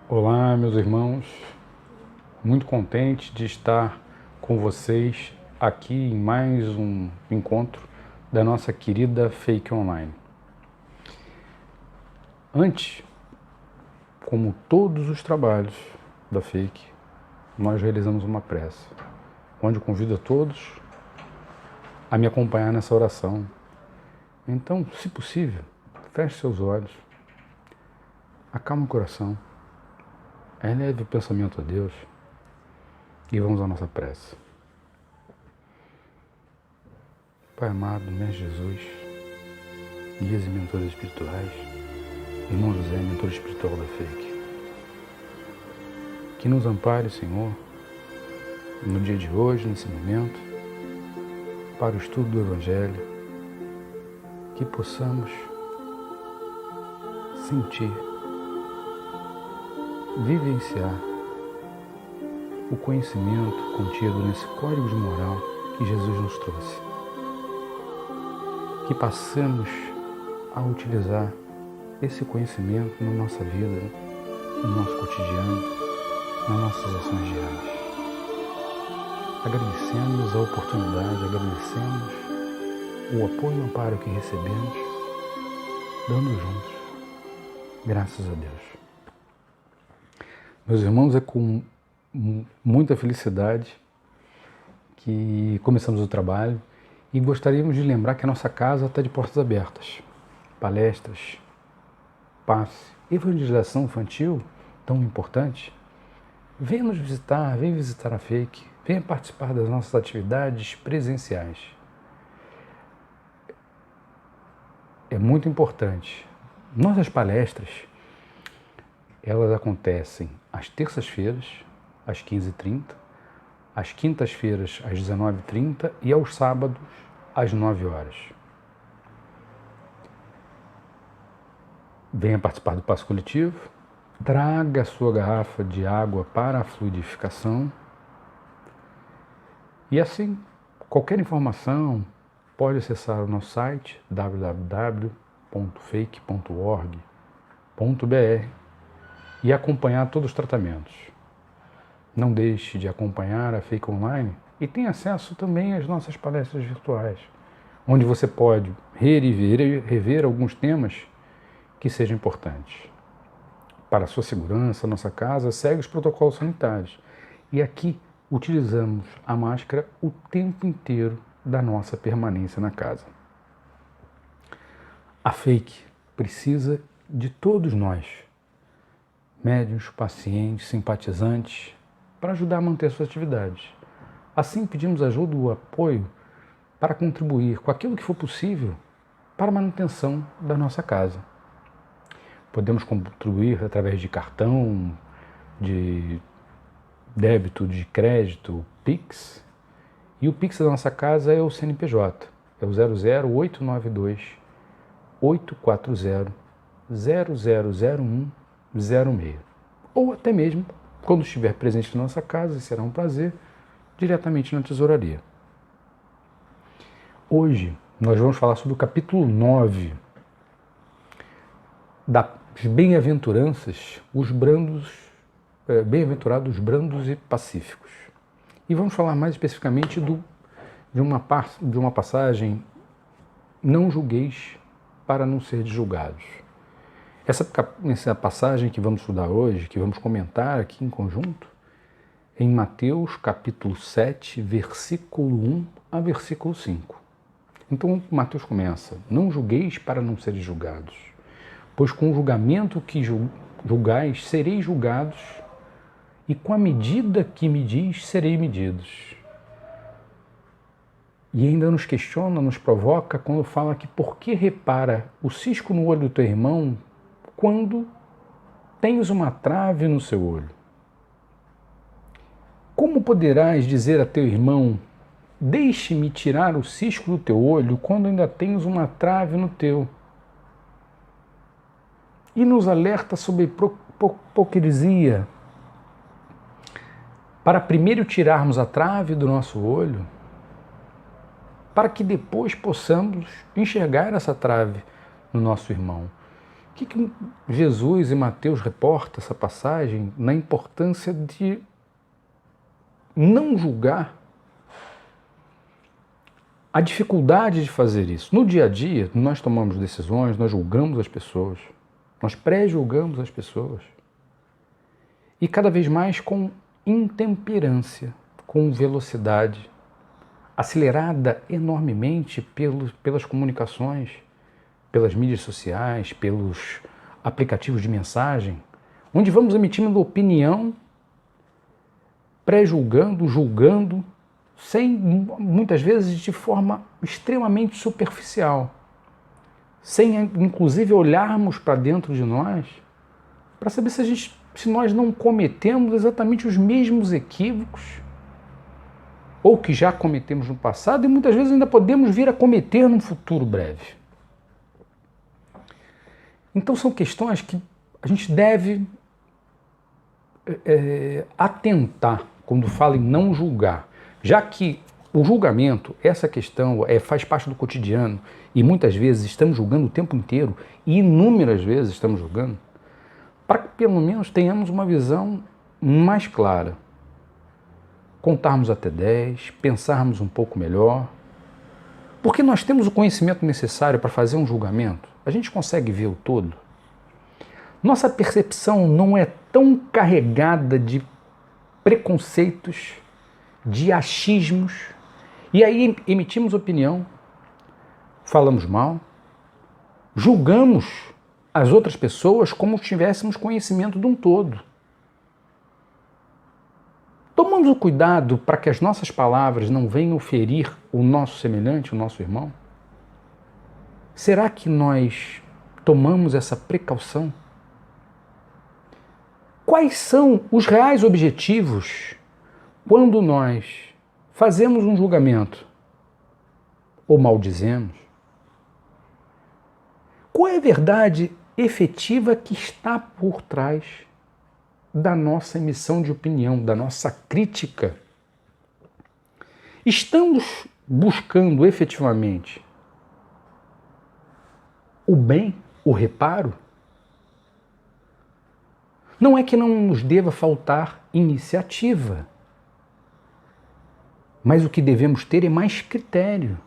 Olá, meus irmãos, muito contente de estar com vocês aqui em mais um encontro da nossa querida Fake Online. Antes, como todos os trabalhos da Fake, nós realizamos uma prece, onde eu convido a todos a me acompanhar nessa oração. Então, se possível, feche seus olhos, acalme o coração, eleve o pensamento a Deus e vamos à nossa prece. Pai amado, Mestre Jesus, guias e mentores espirituais, Irmão José, mentor espiritual da Fake, que nos ampare, Senhor, no dia de hoje, nesse momento, para o estudo do Evangelho, que possamos sentir, vivenciar o conhecimento contido nesse código de moral que Jesus nos trouxe. Que passemos a utilizar esse conhecimento na nossa vida, no nosso cotidiano, nas nossas ações diárias. Agradecemos a oportunidade, agradecemos o apoio e o amparo que recebemos, dando juntos, graças a Deus. Meus irmãos, é com muita felicidade que começamos o trabalho e gostaríamos de lembrar que a nossa casa está de portas abertas. Palestras, passe, evangelização infantil, tão importante. Venha nos visitar, venha visitar a Fake, venha participar das nossas atividades presenciais. É muito importante. Nossas palestras, elas acontecem às terças-feiras, às 15h30, às quintas-feiras, às 19h30 e aos sábados, às 9h. Venha participar do passo coletivo, traga a sua garrafa de água para a fluidificação e assim, qualquer informação pode acessar o nosso site www.fake.org.br e acompanhar todos os tratamentos. Não deixe de acompanhar a Fake Online e tenha acesso também às nossas palestras virtuais, onde você pode rever alguns temas que sejam importantes. Para a sua segurança, a nossa casa segue os protocolos sanitários. E aqui utilizamos a máscara o tempo inteiro da nossa permanência na casa. A Fake precisa de todos nós, médiuns, pacientes, simpatizantes, para ajudar a manter suas atividades. Assim, pedimos ajuda e apoio para contribuir com aquilo que for possível para a manutenção da nossa casa. Podemos contribuir através de cartão, de débito, de crédito, Pix. E o Pix da nossa casa é o CNPJ, é o 00892 840 000106. Ou até mesmo, quando estiver presente na nossa casa, será um prazer, diretamente na tesouraria. Hoje, nós vamos falar sobre o capítulo 9 das bem-aventuranças, bem-aventurados brandos e pacíficos. E vamos falar mais especificamente de uma passagem: não julgueis para não ser julgados. Essa passagem que vamos estudar hoje, que vamos comentar aqui em conjunto, é em Mateus capítulo 7, versículo 1 a versículo 5. Então, Mateus começa: não julgueis para não seres julgados, pois com o julgamento que julgais, sereis julgados, e com a medida que medis, sereis medidos. E ainda nos questiona, nos provoca, quando fala que por que repara o cisco no olho do teu irmão quando tens uma trave no seu olho? Como poderás dizer a teu irmão: deixe-me tirar o cisco do teu olho, quando ainda tens uma trave no teu? E nos alerta sobre hipocrisia, para primeiro tirarmos a trave do nosso olho, para que depois possamos enxergar essa trave no nosso irmão. que Jesus e Mateus reportam essa passagem na importância de não julgar, a dificuldade de fazer isso. No dia a dia, nós tomamos decisões, nós julgamos as pessoas, nós pré-julgamos as pessoas. E cada vez mais com intemperância, com velocidade, acelerada enormemente pelas comunicações, pelas mídias sociais, pelos aplicativos de mensagem, onde vamos emitindo opinião, pré-julgando, julgando, muitas vezes de forma extremamente superficial, sem inclusive olharmos para dentro de nós para saber se nós não cometemos exatamente os mesmos equívocos ou que já cometemos no passado e muitas vezes ainda podemos vir a cometer num futuro breve. Então são questões que a gente deve atentar quando fala em não julgar, já que o julgamento, essa questão faz parte do cotidiano e muitas vezes estamos julgando o tempo inteiro e inúmeras vezes estamos julgando, para que pelo menos tenhamos uma visão mais clara. Contarmos até 10, pensarmos um pouco melhor, porque nós temos o conhecimento necessário para fazer um julgamento, a gente consegue ver o todo. Nossa percepção não é tão carregada de preconceitos, de achismos, e aí emitimos opinião, falamos mal, julgamos as outras pessoas como se tivéssemos conhecimento de um todo. Tomamos o cuidado para que as nossas palavras não venham ferir o nosso semelhante, o nosso irmão? Será que nós tomamos essa precaução? Quais são os reais objetivos quando nós fazemos um julgamento ou maldizemos? Qual é a verdade efetiva que está por trás da nossa emissão de opinião, da nossa crítica? Estamos buscando efetivamente o bem, o reparo? Não é que não nos deva faltar iniciativa, mas o que devemos ter é mais critério.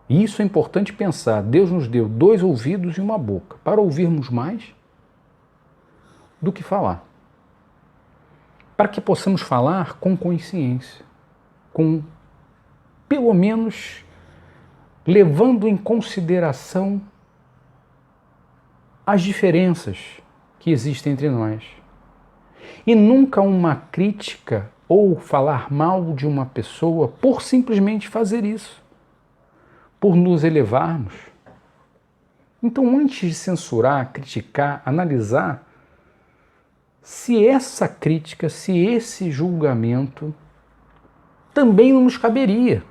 E isso é importante pensar. Deus nos deu 2 ouvidos e uma boca para ouvirmos mais do que falar. Para que possamos falar com consciência, com pelo menos levando em consideração as diferenças que existem entre nós. E nunca uma crítica ou falar mal de uma pessoa por simplesmente fazer isso, por nos elevarmos. Então, antes de censurar, criticar, analisar se essa crítica, se esse julgamento também não nos caberia.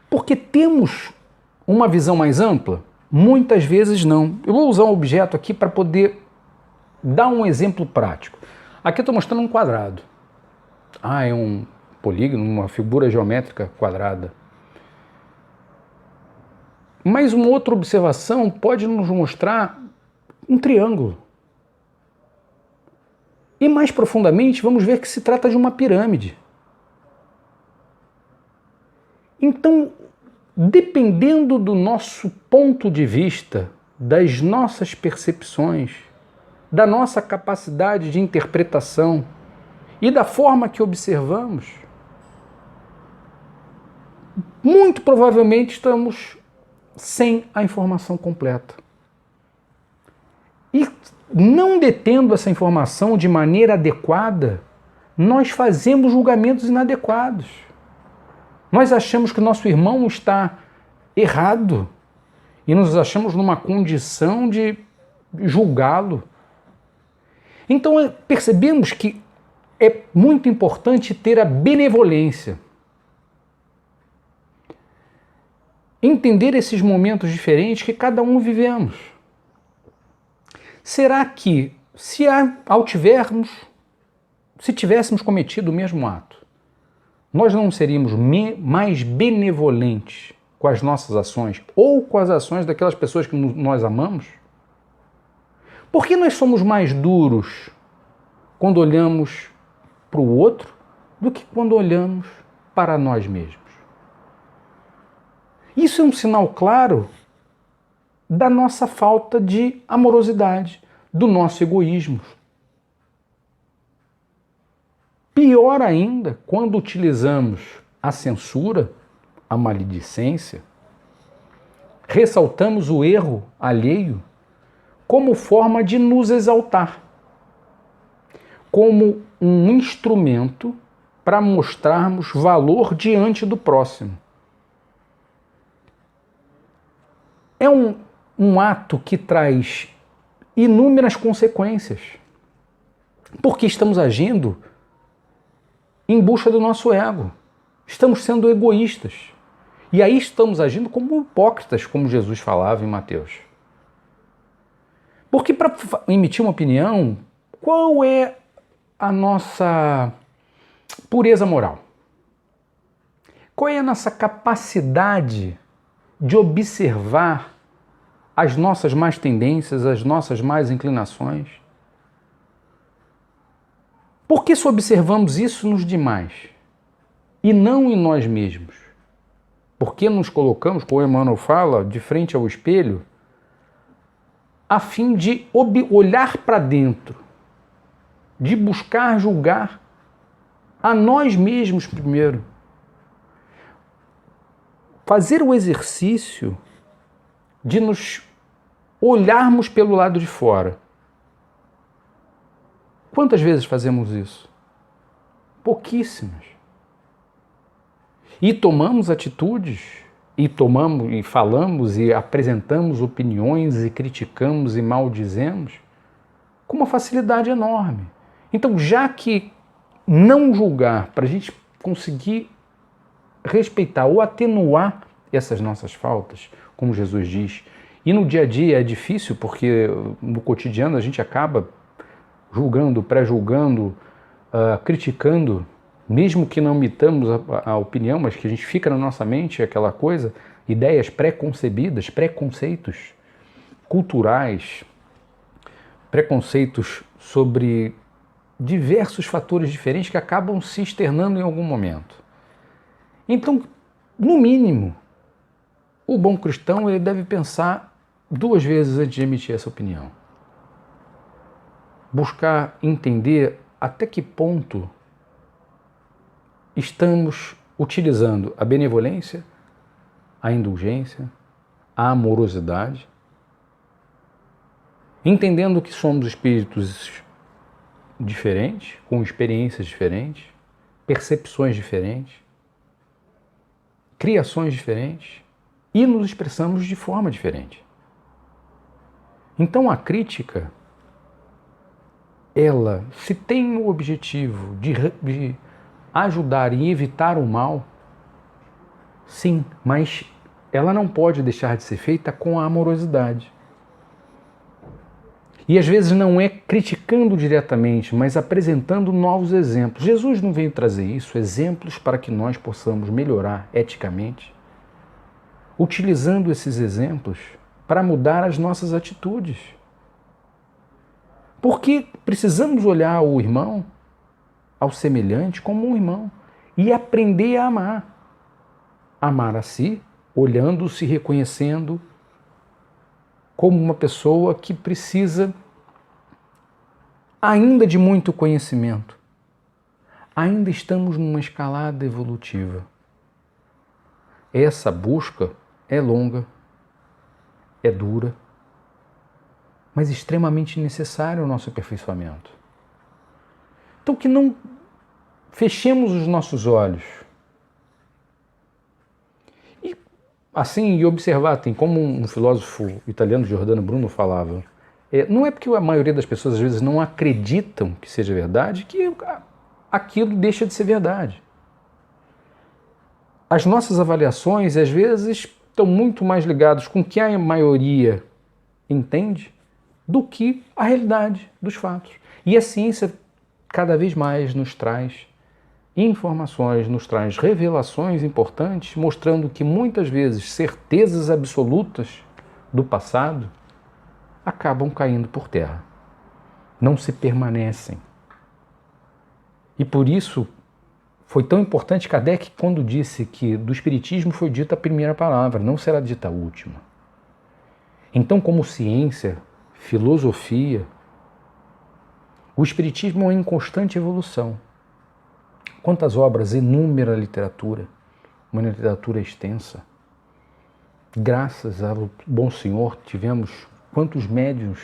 Porque temos uma visão mais ampla? Muitas vezes não. Eu vou usar um objeto aqui para poder dar um exemplo prático. Aqui eu estou mostrando um quadrado. É um polígono, uma figura geométrica quadrada. Mas uma outra observação pode nos mostrar um triângulo. E mais profundamente, vamos ver que se trata de uma pirâmide. Então, dependendo do nosso ponto de vista, das nossas percepções, da nossa capacidade de interpretação e da forma que observamos, muito provavelmente estamos sem a informação completa. E não detendo essa informação de maneira adequada, nós fazemos julgamentos inadequados. Nós achamos que o nosso irmão está errado e nos achamos numa condição de julgá-lo. Então percebemos que é muito importante ter a benevolência. Entender esses momentos diferentes que cada um vivemos. Será que se tivéssemos cometido o mesmo ato, nós não seríamos mais benevolentes com as nossas ações ou com as ações daquelas pessoas que nós amamos? Por que nós somos mais duros quando olhamos para o outro do que quando olhamos para nós mesmos? Isso é um sinal claro da nossa falta de amorosidade, do nosso egoísmo. Pior ainda, quando utilizamos a censura, a maledicência, ressaltamos o erro alheio como forma de nos exaltar, como um instrumento para mostrarmos valor diante do próximo. É um ato que traz inúmeras consequências, porque estamos agindo em busca do nosso ego. Estamos sendo egoístas. E aí estamos agindo como hipócritas, como Jesus falava em Mateus. Porque para emitir uma opinião, qual é a nossa pureza moral? Qual é a nossa capacidade de observar as nossas más tendências, as nossas más inclinações? Por que só observamos isso nos demais e não em nós mesmos? Por que nos colocamos, como Emmanuel fala, de frente ao espelho, a fim de olhar para dentro, de buscar julgar a nós mesmos primeiro? Fazer o exercício de nos olharmos pelo lado de fora. Quantas vezes fazemos isso? Pouquíssimas. E tomamos atitudes, e falamos, e apresentamos opiniões, e criticamos, e maldizemos, com uma facilidade enorme. Então, já que não julgar, para a gente conseguir respeitar ou atenuar essas nossas faltas, como Jesus diz, e no dia a dia é difícil, porque no cotidiano a gente acaba julgando, pré-julgando, criticando, mesmo que não imitamos a opinião, mas que a gente fica na nossa mente aquela coisa, ideias pré-concebidas, preconceitos culturais, preconceitos sobre diversos fatores diferentes que acabam se externando em algum momento. Então, no mínimo, o bom cristão ele deve pensar 2 vezes antes de emitir essa opinião. Buscar entender até que ponto estamos utilizando a benevolência, a indulgência, a amorosidade, entendendo que somos espíritos diferentes, com experiências diferentes, percepções diferentes, criações diferentes, e nos expressamos de forma diferente. Então a crítica, ela, se tem o objetivo de ajudar e evitar o mal, sim, mas ela não pode deixar de ser feita com a amorosidade. E às vezes não é criticando diretamente, mas apresentando novos exemplos. Jesus não veio trazer isso, exemplos para que nós possamos melhorar eticamente, utilizando esses exemplos para mudar as nossas atitudes. Porque precisamos olhar o irmão, ao semelhante, como um irmão e aprender a amar. Amar a si, olhando-se, reconhecendo como uma pessoa que precisa ainda de muito conhecimento. Ainda estamos numa escalada evolutiva. Essa busca é longa, é dura, mas extremamente necessário ao nosso aperfeiçoamento. Então que não fechemos os nossos olhos e assim e observar, tem como um filósofo italiano, Giordano Bruno, falava, não é porque a maioria das pessoas às vezes não acreditam que seja verdade que aquilo deixa de ser verdade. As nossas avaliações às vezes estão muito mais ligadas com o que a maioria entende do que a realidade dos fatos. E a ciência cada vez mais nos traz informações, nos traz revelações importantes, mostrando que muitas vezes certezas absolutas do passado acabam caindo por terra, não se permanecem. E por isso foi tão importante Kardec quando disse que do Espiritismo foi dita a primeira palavra, não será dita a última. Então, como ciência, filosofia, o Espiritismo é em constante evolução. Quantas obras, inúmera literatura, uma literatura extensa. Graças ao bom Senhor tivemos quantos médiuns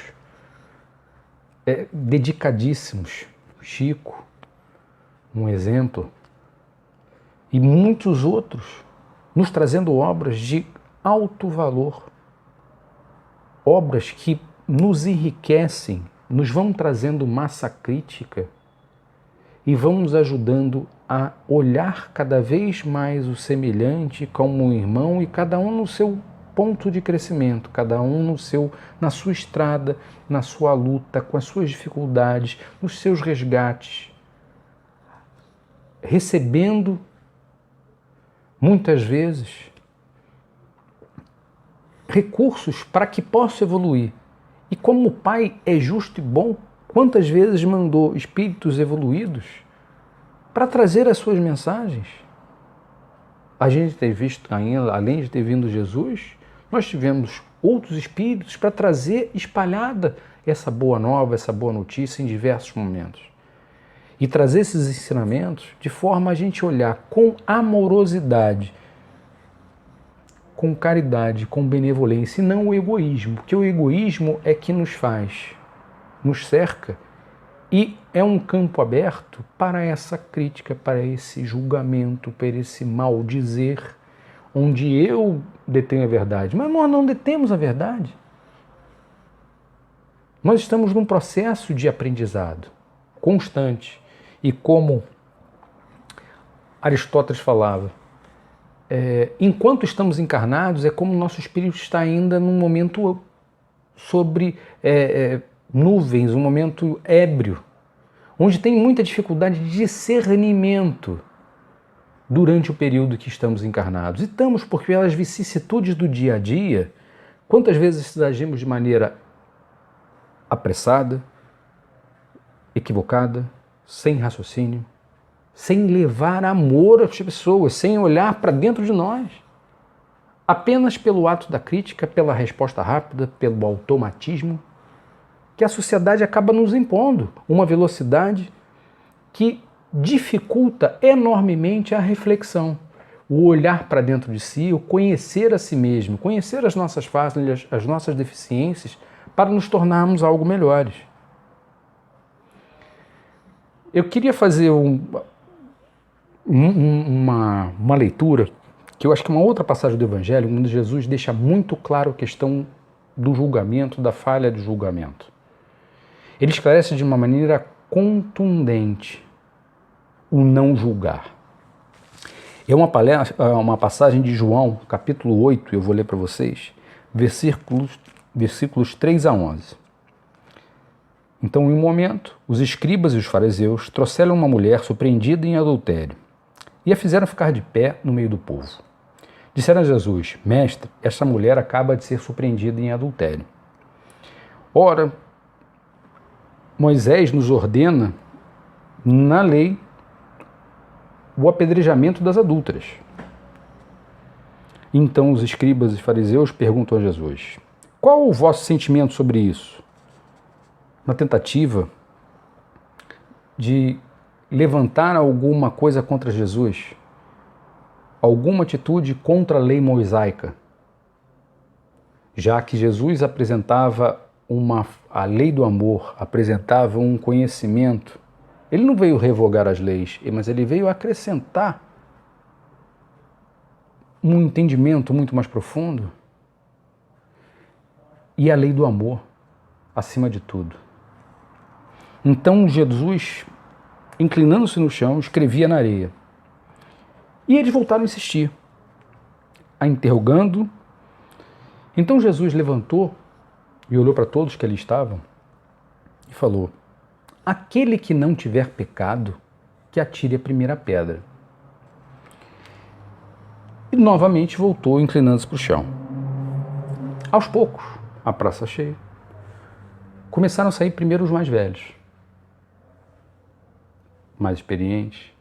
dedicadíssimos. Chico, um exemplo, e muitos outros, nos trazendo obras de alto valor, obras que nos enriquecem, nos vão trazendo massa crítica e vão nos ajudando a olhar cada vez mais o semelhante como um irmão e cada um no seu ponto de crescimento, cada um na sua estrada, na sua luta, com as suas dificuldades, nos seus resgates, recebendo muitas vezes recursos para que possa evoluir. E como o Pai é justo e bom, quantas vezes mandou espíritos evoluídos para trazer as suas mensagens? A gente tem visto ainda, além de ter vindo Jesus, nós tivemos outros espíritos para trazer espalhada essa boa nova, essa boa notícia em diversos momentos. E trazer esses ensinamentos de forma a gente olhar com amorosidade, com caridade, com benevolência, e não o egoísmo, porque o egoísmo é que nos faz, nos cerca, e é um campo aberto para essa crítica, para esse julgamento, para esse maldizer, onde eu detenho a verdade. Mas nós não detemos a verdade. Nós estamos num processo de aprendizado constante. E como Aristóteles falava, enquanto estamos encarnados, é como o nosso espírito está ainda num momento sobre nuvens, um momento ébrio, onde tem muita dificuldade de discernimento durante o período que estamos encarnados. E estamos, porque pelas vicissitudes do dia a dia, quantas vezes agimos de maneira apressada, equivocada, sem raciocínio, sem levar amor às pessoas, sem olhar para dentro de nós. Apenas pelo ato da crítica, pela resposta rápida, pelo automatismo, que a sociedade acaba nos impondo uma velocidade que dificulta enormemente a reflexão, o olhar para dentro de si, o conhecer a si mesmo, conhecer as nossas falhas, as nossas deficiências, para nos tornarmos algo melhores. Eu queria fazer uma leitura, que eu acho que é uma outra passagem do Evangelho, onde Jesus deixa muito claro a questão do julgamento, da falha de julgamento. Ele esclarece de uma maneira contundente o não julgar. É uma passagem de João, capítulo 8, eu vou ler para vocês, versículos 3 a 11. Então, em um momento, os escribas e os fariseus trouxeram uma mulher surpreendida em adultério e a fizeram ficar de pé no meio do povo. Disseram a Jesus: Mestre, esta mulher acaba de ser surpreendida em adultério. Ora, Moisés nos ordena, na lei, o apedrejamento das adúlteras. Então os escribas e fariseus perguntam a Jesus: qual o vosso sentimento sobre isso? Na tentativa de levantar alguma coisa contra Jesus, alguma atitude contra a lei mosaica, já que Jesus apresentava a lei do amor, apresentava um conhecimento. Ele não veio revogar as leis, mas ele veio acrescentar um entendimento muito mais profundo, e a lei do amor, acima de tudo. Então Jesus, inclinando-se no chão, escrevia na areia. E eles voltaram a insistir, a interrogando. Então Jesus levantou e olhou para todos que ali estavam e falou: aquele que não tiver pecado, que atire a primeira pedra. E novamente voltou inclinando-se para o chão. Aos poucos, a praça cheia, começaram a sair primeiro os mais velhos, mais experientes,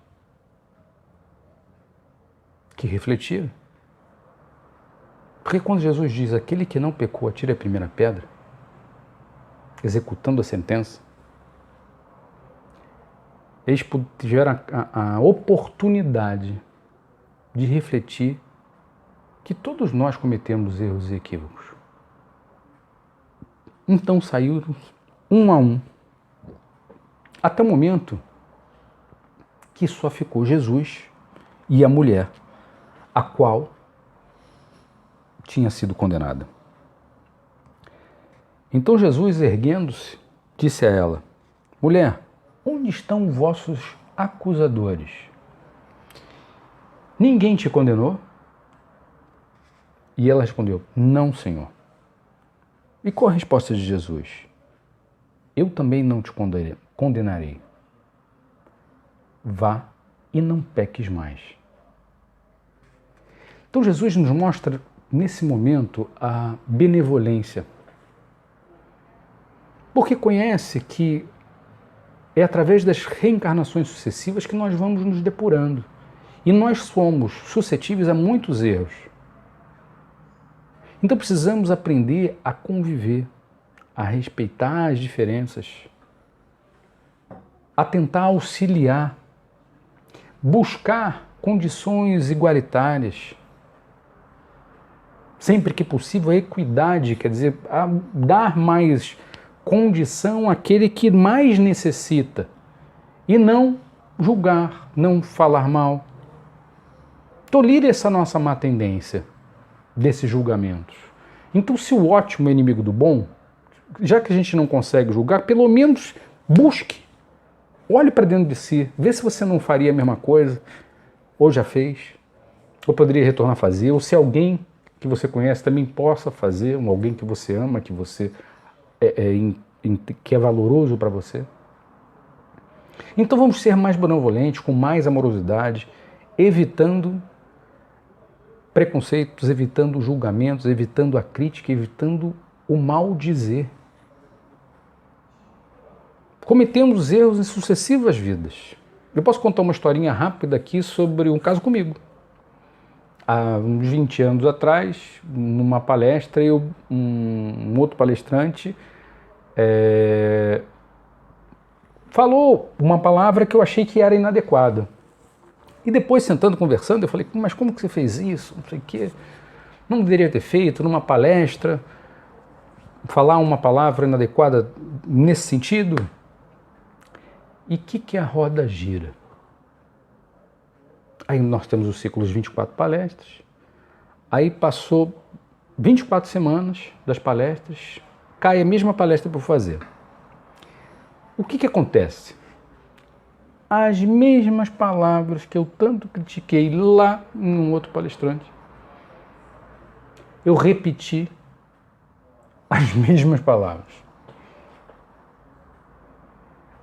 que refletiram. Porque quando Jesus diz, aquele que não pecou atire a primeira pedra, executando a sentença, eles tiveram a oportunidade de refletir que todos nós cometemos erros e equívocos. Então saíram um a um, até o momento que só ficou Jesus e a mulher, a qual tinha sido condenada. Então Jesus, erguendo-se, disse a ela, mulher, onde estão vossos acusadores? Ninguém te condenou? E ela respondeu, não, Senhor. E qual a resposta de Jesus? Eu também não te condenarei. Vá e não peques mais. Então Jesus nos mostra, nesse momento, a benevolência. Porque conhece que é através das reencarnações sucessivas que nós vamos nos depurando. E nós somos suscetíveis a muitos erros. Então precisamos aprender a conviver, a respeitar as diferenças, a tentar auxiliar, buscar condições igualitárias, sempre que possível a equidade, quer dizer, a dar mais condição àquele que mais necessita e não julgar, não falar mal. Tolire essa nossa má tendência desses julgamentos. Então, se o ótimo é inimigo do bom, já que a gente não consegue julgar, pelo menos busque, olhe para dentro de si, vê se você não faria a mesma coisa, ou já fez, ou poderia retornar a fazer, ou se alguém que você conhece também possa fazer, ou alguém que você ama, que você que é valoroso para você. Então vamos ser mais benevolentes, com mais amorosidade, evitando preconceitos, evitando julgamentos, evitando a crítica, evitando o mal dizer. Cometemos erros em sucessivas vidas. Eu posso contar uma historinha rápida aqui sobre um caso comigo. Há uns 20 anos atrás, numa palestra, um outro palestrante falou uma palavra que eu achei que era inadequada. E depois, sentando, conversando, eu falei, mas como que você fez isso? Não sei o quê. Não deveria ter feito numa palestra, falar uma palavra inadequada nesse sentido? E o que a roda gira? Aí nós temos os ciclos 24 palestras. Aí passou 24 semanas das palestras, cai a mesma palestra para fazer. O que acontece? As mesmas palavras que eu tanto critiquei lá num outro palestrante, eu repeti as mesmas palavras.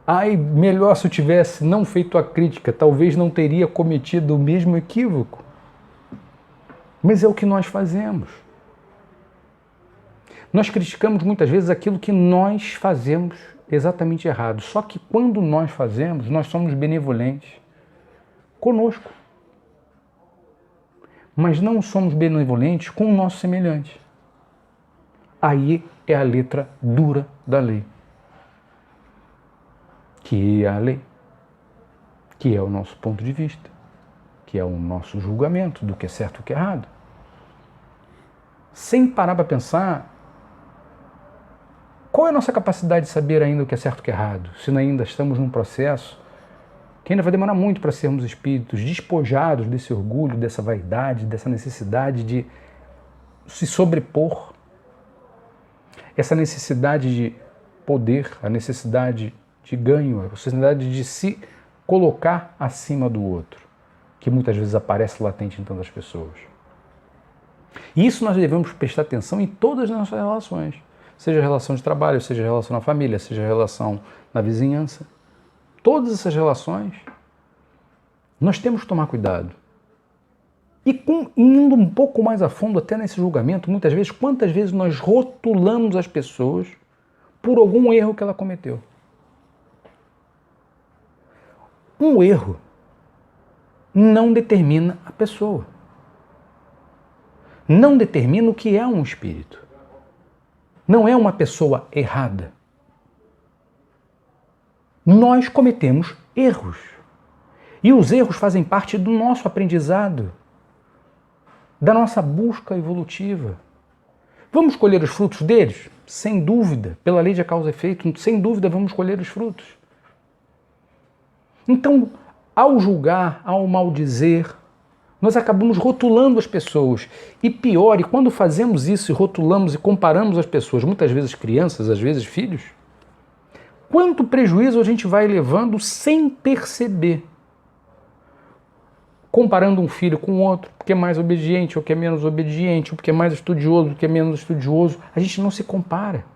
Ai, melhor se eu tivesse não feito a crítica, talvez não teria cometido o mesmo equívoco. Mas é o que nós fazemos. Nós criticamos muitas vezes aquilo que nós fazemos exatamente errado. Só que quando nós fazemos, nós somos benevolentes conosco. Mas não somos benevolentes com o nosso semelhante. Aí é a letra dura da lei. Que é a lei. Que é o nosso ponto de vista. Que é o nosso julgamento do que é certo e o que é errado. Sem parar para pensar, qual é a nossa capacidade de saber ainda o que é certo e o que é errado? Se ainda estamos num processo que ainda vai demorar muito para sermos espíritos despojados desse orgulho, dessa vaidade, dessa necessidade de se sobrepor, essa necessidade de poder, a necessidade de ganho, a necessidade de se colocar acima do outro, que muitas vezes aparece latente em tantas pessoas. E isso nós devemos prestar atenção em todas as nossas relações. Seja relação de trabalho, seja relação na família, seja relação na vizinhança. Todas essas relações Nós temos que tomar cuidado. E indo um pouco mais a fundo até nesse julgamento, muitas vezes, quantas vezes nós rotulamos as pessoas por algum erro que ela cometeu? Um erro não determina a pessoa. Não determina o que é um espírito. Não é uma pessoa errada. Nós cometemos erros. E os erros fazem parte do nosso aprendizado, da nossa busca evolutiva. Vamos colher os frutos deles? Sem dúvida. Pela lei de causa e efeito, sem dúvida vamos colher os frutos. Então, ao julgar, ao maldizer, nós acabamos rotulando as pessoas. E pior, e quando fazemos isso e rotulamos e comparamos as pessoas, muitas vezes crianças, às vezes filhos, quanto prejuízo a gente vai levando sem perceber. Comparando um filho com outro, porque é mais obediente, ou que é menos obediente, ou porque é mais estudioso, ou que é menos estudioso, a gente não se compara.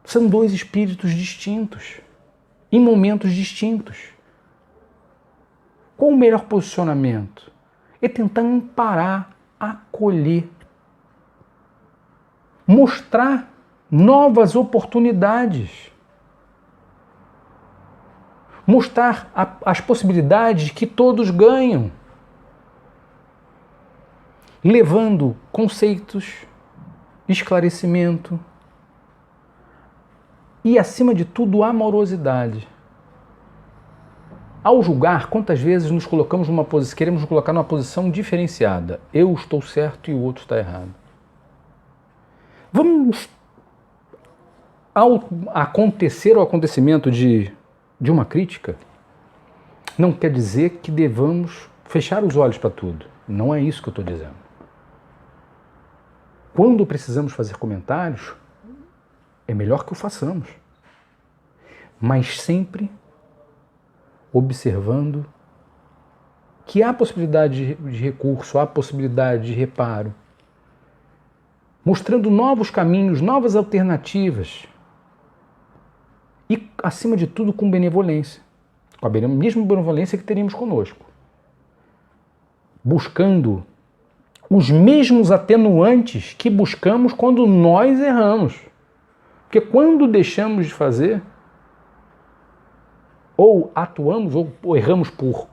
São dois espíritos distintos, em momentos distintos. Qual o melhor posicionamento? É tentar amparar, acolher, mostrar novas oportunidades, mostrar as possibilidades que todos ganham, levando conceitos, esclarecimento e, acima de tudo, amorosidade. Ao julgar, quantas vezes nos colocamos numa posição, queremos nos colocar numa posição diferenciada. Eu estou certo e o outro está errado. Vamos, ao acontecer o acontecimento de uma crítica, não quer dizer que devamos fechar os olhos para tudo. Não é isso que eu estou dizendo. Quando precisamos fazer comentários, é melhor que o façamos. Mas sempre observando que há possibilidade de recurso, há possibilidade de reparo, mostrando novos caminhos, novas alternativas e, acima de tudo, com benevolência, com a mesma benevolência que teríamos conosco, buscando os mesmos atenuantes que buscamos quando nós erramos. Porque quando deixamos de fazer, ou atuamos, ou erramos por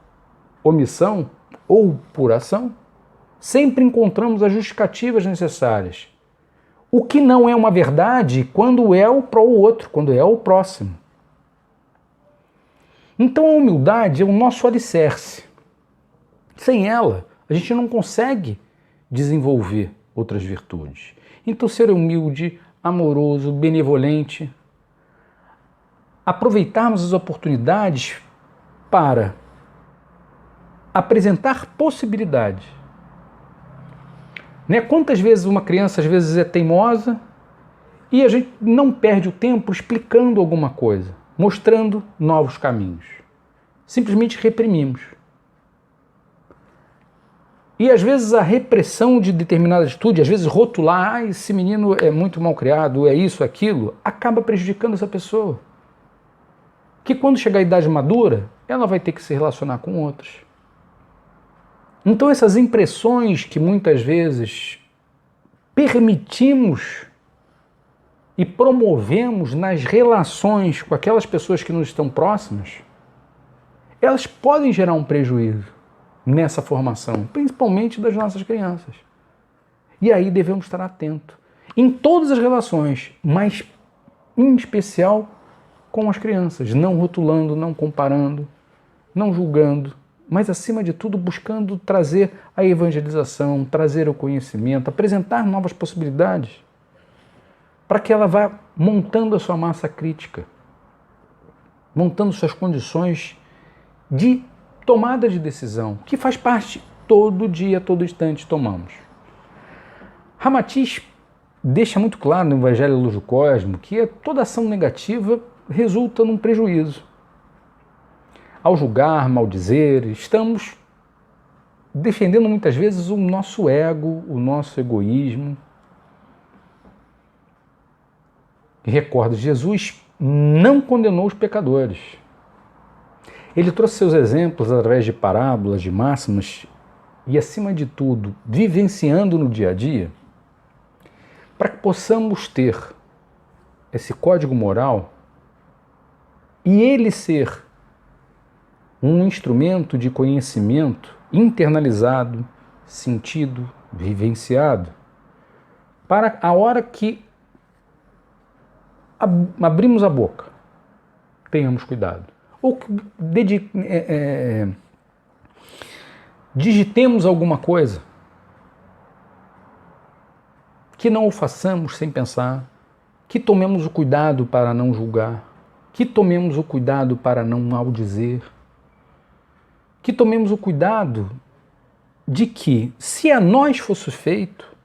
omissão, ou por ação, sempre encontramos as justificativas necessárias. O que não é uma verdade quando é para o outro, quando é o próximo. Então a humildade é o nosso alicerce. Sem ela, a gente não consegue desenvolver outras virtudes. Então ser humilde, amoroso, benevolente, aproveitarmos as oportunidades para apresentar possibilidades. Né? Quantas vezes uma criança às vezes é teimosa e a gente não perde o tempo explicando alguma coisa, mostrando novos caminhos. Simplesmente reprimimos. E às vezes a repressão de determinada atitude, às vezes rotular, esse menino é muito mal criado, é isso, aquilo, acaba prejudicando essa pessoa. Que quando chegar à idade madura, ela vai ter que se relacionar com outros. Então essas impressões que muitas vezes permitimos e promovemos nas relações com aquelas pessoas que nos estão próximas, elas podem gerar um prejuízo nessa formação, principalmente das nossas crianças. E aí devemos estar atentos em todas as relações, mas em especial com as crianças, não rotulando, não comparando, não julgando, mas acima de tudo buscando trazer a evangelização, trazer o conhecimento, apresentar novas possibilidades para que ela vá montando a sua massa crítica, montando suas condições de tomada de decisão, que faz parte todo dia, todo instante tomamos. Ramatiz deixa muito claro no Evangelho à Luz do Cosmo que toda ação negativa resulta num prejuízo. Ao julgar, maldizer, estamos defendendo muitas vezes o nosso ego, o nosso egoísmo. E recorda, Jesus não condenou os pecadores. Ele trouxe seus exemplos através de parábolas, de máximas e, acima de tudo, vivenciando no dia a dia, para que possamos ter esse código moral e ele ser um instrumento de conhecimento internalizado, sentido, vivenciado, para a hora que abrimos a boca, tenhamos cuidado. Ou que digitemos alguma coisa, que não o façamos sem pensar, que tomemos o cuidado para não julgar, que tomemos o cuidado para não maldizer, que tomemos o cuidado de que, se a nós fosse feito,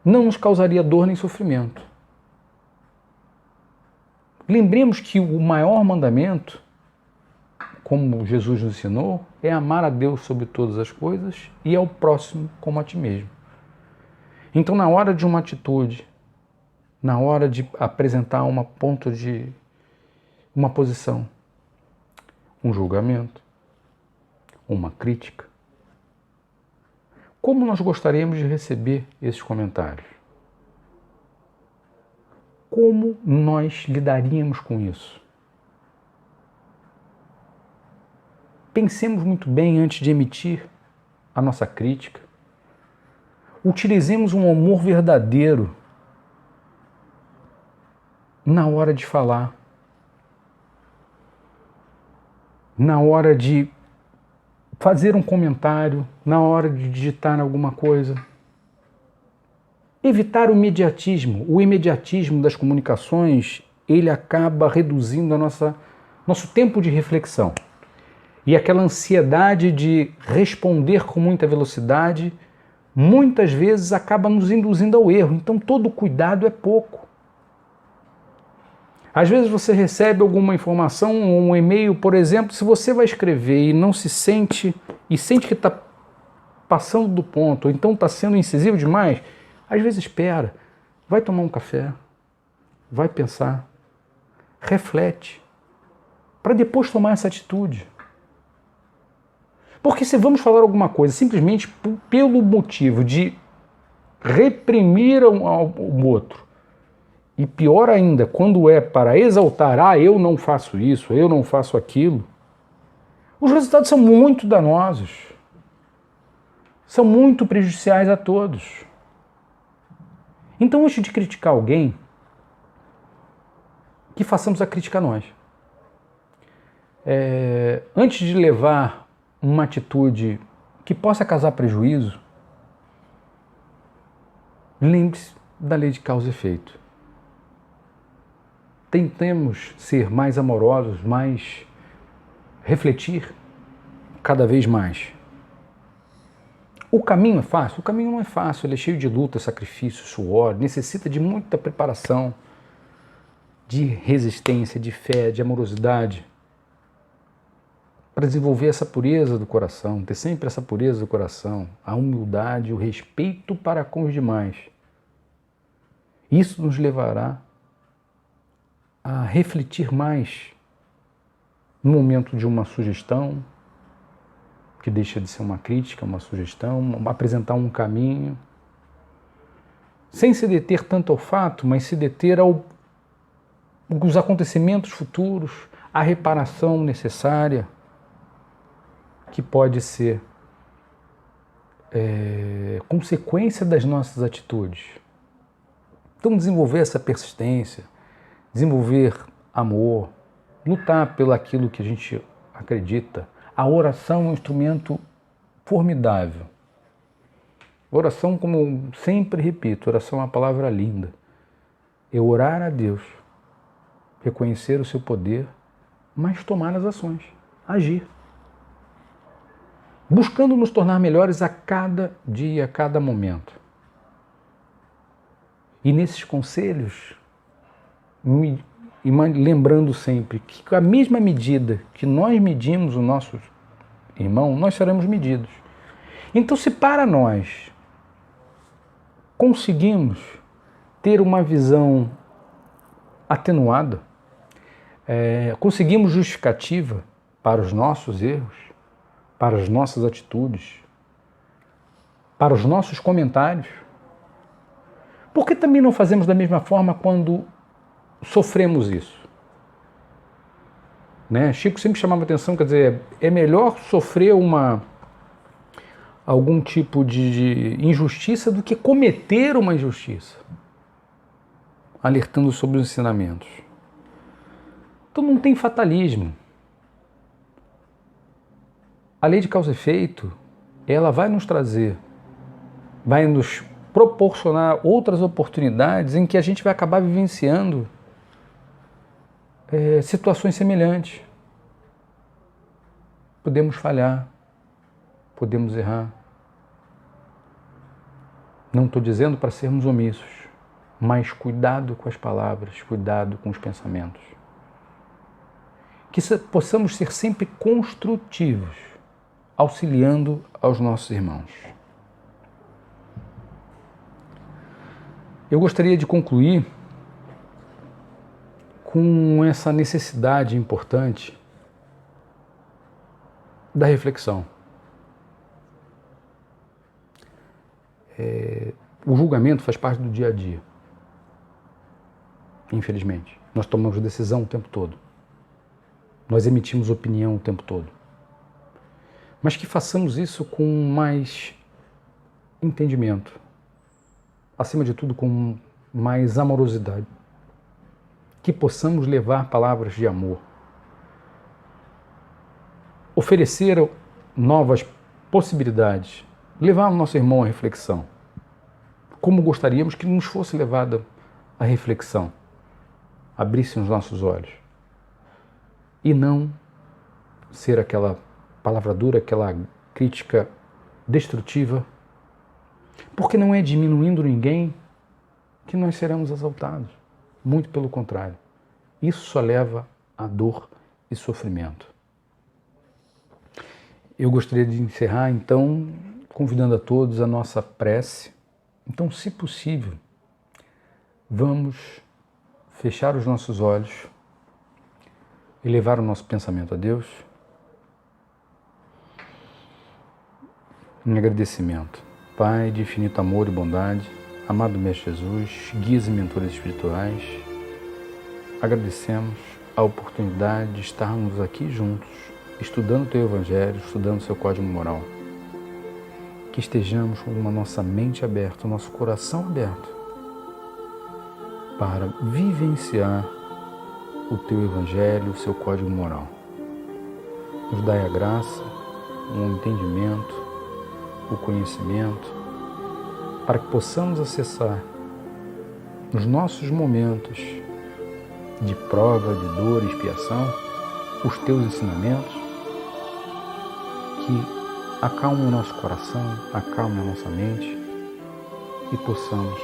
não nos causaria dor nem sofrimento. Lembremos que o maior mandamento, como Jesus nos ensinou, é amar a Deus sobre todas as coisas e ao próximo como a ti mesmo. Então, na hora de uma atitude, na hora de apresentar uma posição, um julgamento, uma crítica, como nós gostaríamos de receber esses comentários? Como nós lidaríamos com isso? Pensemos muito bem antes de emitir a nossa crítica. Utilizemos um amor verdadeiro na hora de falar, na hora de fazer um comentário, na hora de digitar alguma coisa. Evitar o imediatismo. O imediatismo das comunicações, ele acaba reduzindo nosso tempo de reflexão. E aquela ansiedade de responder com muita velocidade, muitas vezes acaba nos induzindo ao erro. Então todo cuidado é pouco. Às vezes você recebe alguma informação, um e-mail, por exemplo, se você vai escrever e não se sente, e sente que está passando do ponto, ou então está sendo incisivo demais, às vezes espera, vai tomar um café, vai pensar, reflete, para depois tomar essa atitude. Porque se vamos falar alguma coisa simplesmente pelo motivo de reprimir o outro, e pior ainda, quando é para exaltar, eu não faço isso, eu não faço aquilo, os resultados são muito danosos, são muito prejudiciais a todos. Então, antes de criticar alguém, que façamos a crítica a nós. Antes de levar uma atitude que possa causar prejuízo, lembre-se da lei de causa e efeito. Tentemos ser mais amorosos, refletir cada vez mais. O caminho é fácil? O caminho não é fácil, ele é cheio de luta, sacrifício, suor, necessita de muita preparação, de resistência, de fé, de amorosidade, para desenvolver essa pureza do coração, ter sempre essa pureza do coração, a humildade, o respeito para com os demais. Isso nos levará a refletir mais no momento de uma sugestão, que deixa de ser uma crítica, uma sugestão, apresentar um caminho, sem se deter tanto ao fato, mas se deter aos acontecimentos futuros, à reparação necessária, que pode ser consequência das nossas atitudes. Então, desenvolver essa persistência, desenvolver amor, lutar pelo aquilo que a gente acredita. A oração é um instrumento formidável. Oração, como eu sempre repito, oração é uma palavra linda. É orar a Deus, reconhecer o seu poder, mas tomar as ações, agir. Buscando nos tornar melhores a cada dia, a cada momento. E nesses conselhos, lembrando sempre que com a mesma medida que nós medimos o nosso irmão, nós seremos medidos. Então, se para nós conseguimos ter uma visão atenuada, Conseguimos justificativa para os nossos erros, para as nossas atitudes, para os nossos comentários? Por que também não fazemos da mesma forma quando sofremos isso? Né? Chico sempre chamava atenção, quer dizer, é melhor sofrer algum tipo de injustiça do que cometer uma injustiça, alertando sobre os ensinamentos. Então não tem fatalismo. A lei de causa e efeito, ela vai nos trazer, vai nos proporcionar outras oportunidades em que a gente vai acabar vivenciando situações semelhantes. Podemos falhar, podemos errar. Não estou dizendo para sermos omissos, mas cuidado com as palavras, cuidado com os pensamentos. Que possamos ser sempre construtivos, auxiliando aos nossos irmãos. Eu gostaria de concluir com essa necessidade importante da reflexão. O julgamento faz parte do dia a dia. Infelizmente. Nós tomamos decisão o tempo todo. Nós emitimos opinião o tempo todo. Mas que façamos isso com mais entendimento. Acima de tudo, com mais amorosidade. Que possamos levar palavras de amor. Oferecer novas possibilidades. Levar o nosso irmão à reflexão. Como gostaríamos que nos fosse levada à reflexão. Abrisse os nossos olhos. E não ser aquela palavra dura, aquela crítica destrutiva. Porque não é diminuindo ninguém que nós seremos exaltados. Muito pelo contrário. Isso só leva a dor e sofrimento. Eu gostaria de encerrar, então, convidando a todos a nossa prece. Então, se possível, vamos fechar os nossos olhos, elevar o nosso pensamento a Deus em agradecimento. Pai de infinito amor e bondade, amado Mestre Jesus, guias e mentores espirituais, agradecemos a oportunidade de estarmos aqui juntos, estudando o Teu Evangelho, estudando o Seu Código Moral. Que estejamos com a nossa mente aberta, o nosso coração aberto, para vivenciar o Teu Evangelho, o Seu Código Moral. Nos dai a graça, o entendimento, o conhecimento, para que possamos acessar nos nossos momentos de prova, de dor e expiação, os Teus ensinamentos, que acalme o nosso coração, acalme a nossa mente e possamos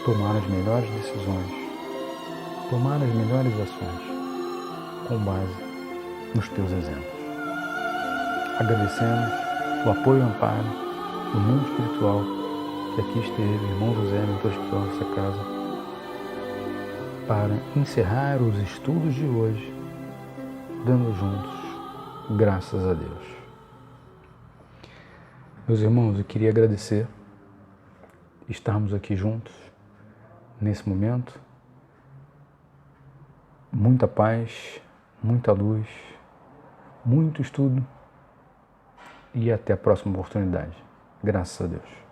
tomar as melhores decisões, tomar as melhores ações com base nos Teus exemplos. Agradecemos o apoio e o amparo do mundo espiritual que aqui esteve, irmão José, mentor espiritual dessa casa, para encerrar os estudos de hoje, dando juntos graças a Deus. Meus irmãos, eu queria agradecer estarmos aqui juntos nesse momento. Muita paz, muita luz, muito estudo e até a próxima oportunidade. Graças a Deus.